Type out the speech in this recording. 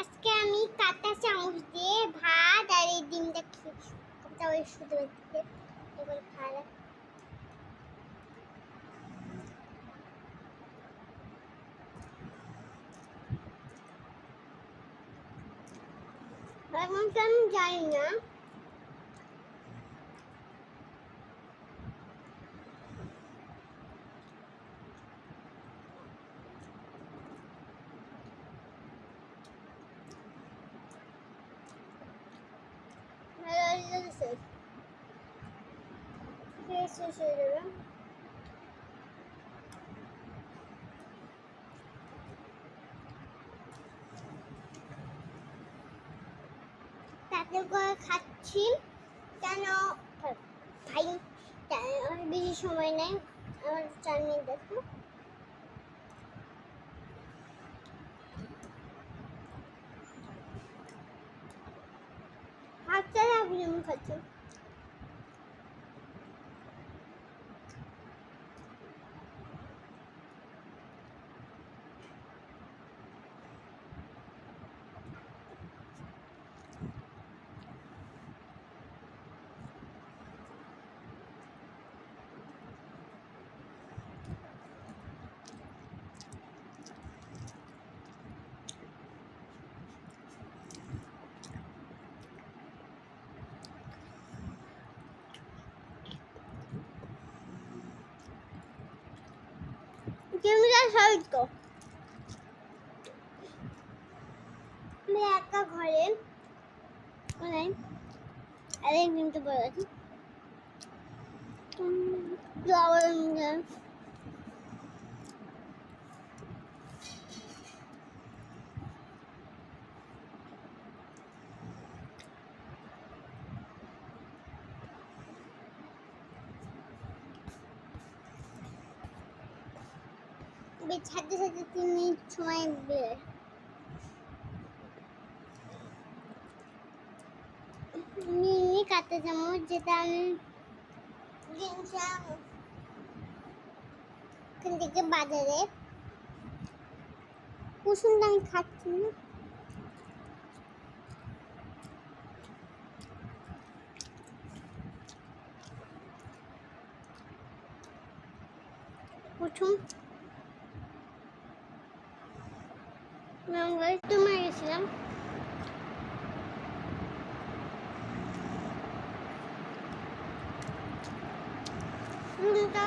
আজকে আমি কাঁটা চামচ দিয়ে ভাত আর এই ডিমটা খেয়েছি। ওই শুধু এবার খাওয়া এমনটা আমি জানি না। শেষ হয়ে যাবে। তাতে করে খাচ্ছি কেন ভাই, বেশি সময় নেই আমার চাটনি দেখো। হাতটা রাখবি আমি খাচ্ছি। ক্যামেরা সাইড তো আমি একা ঘরে মানে আরেকদিন তো বলে আছি ছাড়তে ছাড়তে 3 মিনিট সময় বের মিনি কাঁটা চামচ যেটা আমি কিনছিলাম ওখান থেকে বাজারে। কুসুমটা আমি খাচ্ছি না। কুসুম তোমার গেছিলাম রুমটা